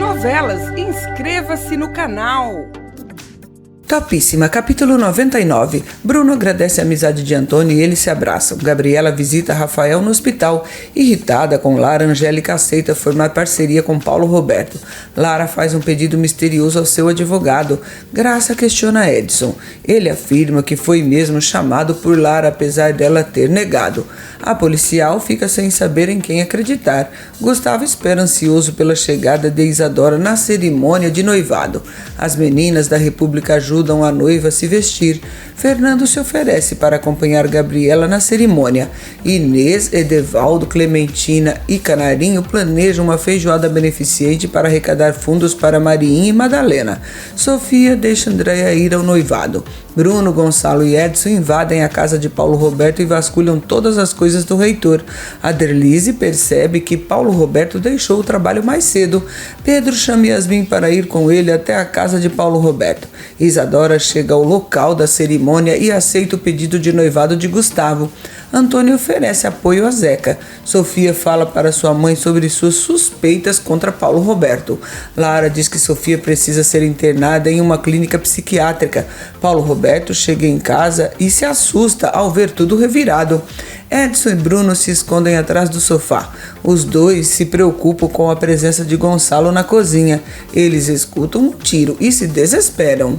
novelas. Inscreva-se no canal. Topíssima, capítulo 99. Bruno agradece a amizade de Antônio e eles se abraçam. Gabriela visita Rafael no hospital. Irritada com Lara, Angélica aceita formar parceria com Paulo Roberto. Lara faz um pedido misterioso ao seu advogado. Graça questiona Edson. Ele afirma que foi mesmo chamado por Lara, apesar dela ter negado. A policial fica sem saber em quem acreditar. Gustavo espera ansioso pela chegada de Isadora na cerimônia de noivado. As meninas da República ajudam a noiva a se vestir. Fernando se oferece para acompanhar Gabriela na cerimônia. Inês, Edevaldo, Clementina e Canarinho planejam uma feijoada beneficente para arrecadar fundos para Mariinha e Madalena. Sofia deixa Andréia ir ao noivado. Bruno, Gonçalo e Edson invadem a casa de Paulo Roberto e vasculham todas as coisas do reitor. Aderlise percebe que Paulo Roberto deixou o trabalho mais cedo. Pedro chama Yasmin para ir com ele até a casa de Paulo Roberto. Isadora chega ao local da cerimônia e aceita o pedido de noivado de Gustavo. Antônio oferece apoio a Zeca. Sofia fala para sua mãe sobre suas suspeitas contra Paulo Roberto. Lara diz que Sofia precisa ser internada em uma clínica psiquiátrica. Paulo Roberto chega em casa e se assusta ao ver tudo revirado. Edson e Bruno se escondem atrás do sofá. Os dois se preocupam com a presença de Gonçalo na cozinha. Eles escutam um tiro e se desesperam.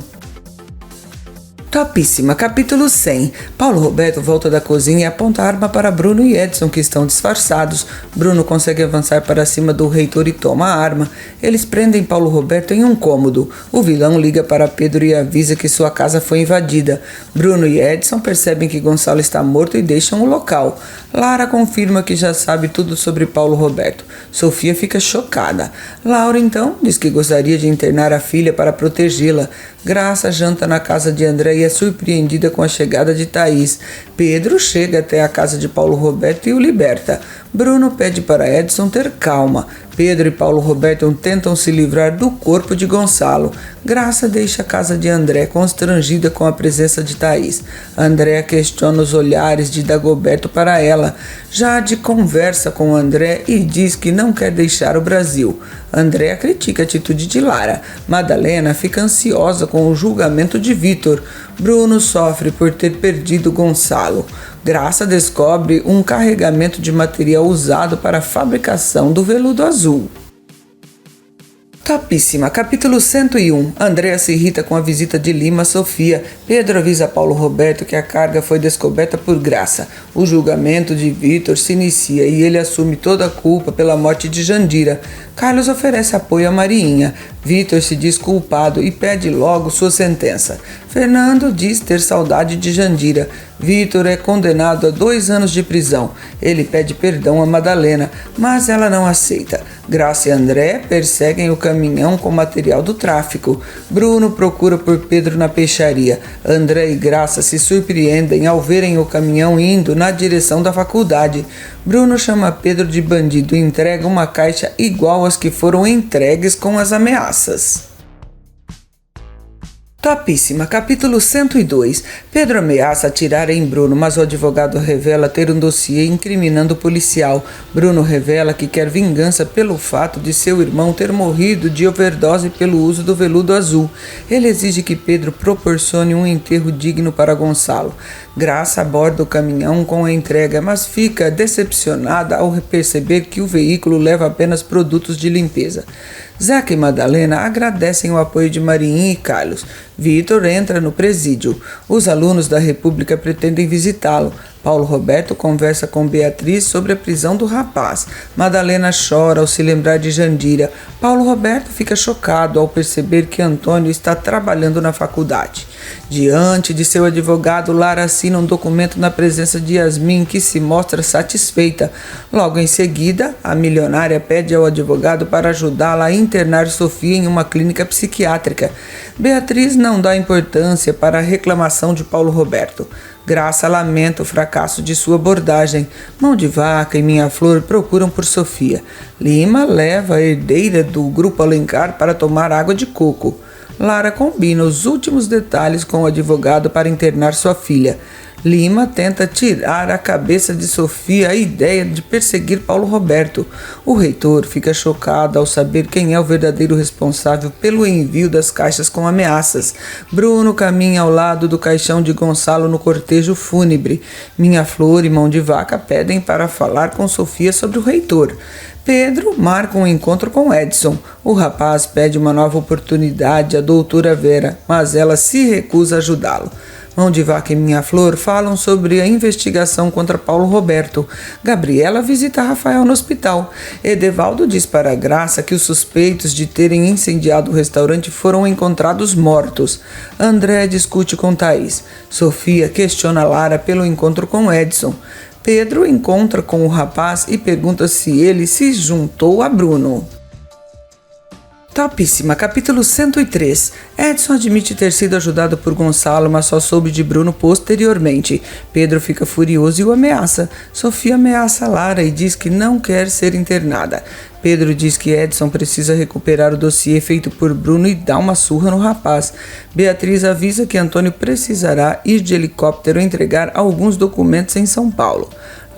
Topíssima, capítulo 100. Paulo Roberto volta da cozinha e aponta a arma para Bruno e Edson, que estão disfarçados. Bruno consegue avançar para cima do reitor e toma a arma. Eles prendem Paulo Roberto em um cômodo. O vilão liga para Pedro e avisa que sua casa foi invadida. Bruno e Edson percebem que Gonçalo está morto e deixam o local. Lara confirma que já sabe tudo sobre Paulo Roberto. Sofia fica chocada. Laura, então, diz que gostaria de internar a filha para protegê-la. Graça janta na casa de André e é surpreendida com a chegada de Thaís. Pedro chega até a casa de Paulo Roberto e o liberta. Bruno pede para Edson ter calma. Pedro e Paulo Roberto tentam se livrar do corpo de Gonçalo. Graça deixa a casa de André constrangida com a presença de Thaís. André questiona os olhares de Dagoberto para ela. Jade conversa com André e diz que não quer deixar o Brasil. André critica a atitude de Lara. Madalena fica ansiosa com o julgamento de Vitor. Bruno sofre por ter perdido Gonçalo. Graça descobre um carregamento de material usado para a fabricação do veludo azul. Topíssima, capítulo 101. Andréa se irrita com a visita de Lima a Sofia. Pedro avisa Paulo Roberto que a carga foi descoberta por Graça. O julgamento de Vitor se inicia e ele assume toda a culpa pela morte de Jandira. Carlos oferece apoio a Mariinha. Vitor se diz culpado e pede logo sua sentença. Fernando diz ter saudade de Jandira. Vitor é condenado a 2 anos de prisão. Ele pede perdão a Madalena, mas ela não aceita. Graça e André perseguem o caminhão com material do tráfico. Bruno procura por Pedro na peixaria. André e Graça se surpreendem ao verem o caminhão indo na direção da faculdade. Bruno chama Pedro de bandido e entrega uma caixa igual às que foram entregues com as ameaças. Topíssima, capítulo 102. Pedro ameaça atirar em Bruno, mas o advogado revela ter um dossiê incriminando o policial. Bruno revela que quer vingança pelo fato de seu irmão ter morrido de overdose pelo uso do veludo azul. Ele exige que Pedro proporcione um enterro digno para Gonçalo. Graça aborda o caminhão com a entrega, mas fica decepcionada ao perceber que o veículo leva apenas produtos de limpeza. Zeca e Madalena agradecem o apoio de Mariinha e Carlos. Vitor entra no presídio. Os alunos da República pretendem visitá-lo. Paulo Roberto conversa com Beatriz sobre a prisão do rapaz. Madalena chora ao se lembrar de Jandira. Paulo Roberto fica chocado ao perceber que Antônio está trabalhando na faculdade. Diante de seu advogado, Lara assina um documento na presença de Yasmin, que se mostra satisfeita. Logo em seguida, a milionária pede ao advogado para ajudá-la a internar Sofia em uma clínica psiquiátrica. Beatriz não dá importância para a reclamação de Paulo Roberto. Graça lamenta o fracasso de sua abordagem. Mão de Vaca e Minha Flor procuram por Sofia. Lima leva a herdeira do Grupo Alencar para tomar água de coco. Lara combina os últimos detalhes com o advogado para internar sua filha. Lima tenta tirar a cabeça de Sofia a ideia de perseguir Paulo Roberto. O reitor fica chocado ao saber quem é o verdadeiro responsável pelo envio das caixas com ameaças. Bruno caminha ao lado do caixão de Gonçalo no cortejo fúnebre. Minha Flor e Mão de Vaca pedem para falar com Sofia sobre o reitor. Pedro marca um encontro com Edson. O rapaz pede uma nova oportunidade à doutora Vera, mas ela se recusa a ajudá-lo. Mão de Vaca e Minha Flor falam sobre a investigação contra Paulo Roberto. Gabriela visita Rafael no hospital. Edevaldo diz para Graça que os suspeitos de terem incendiado o restaurante foram encontrados mortos. André discute com Thaís. Sofia questiona Lara pelo encontro com Edson. Pedro encontra com o rapaz e pergunta se ele se juntou a Bruno. Topíssima, capítulo 103. Edson admite ter sido ajudado por Gonçalo, mas só soube de Bruno posteriormente. Pedro fica furioso e o ameaça. Sofia ameaça Lara e diz que não quer ser internada. Pedro diz que Edson precisa recuperar o dossiê feito por Bruno e dá uma surra no rapaz. Beatriz avisa que Antônio precisará ir de helicóptero entregar alguns documentos em São Paulo.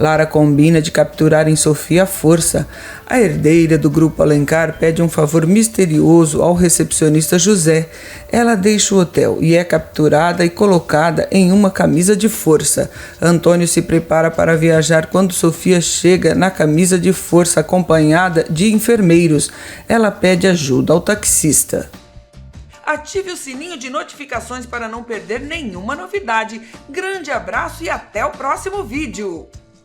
Lara combina de capturar em Sofia à força. A herdeira do grupo Alencar pede um favor misterioso ao recepcionista José. Ela deixa o hotel e é capturada e colocada em uma camisa de força. Antônio se prepara para viajar quando Sofia chega na camisa de força acompanhada de enfermeiros. Ela pede ajuda ao taxista. Ative o sininho de notificações para não perder nenhuma novidade. Grande abraço e até o próximo vídeo!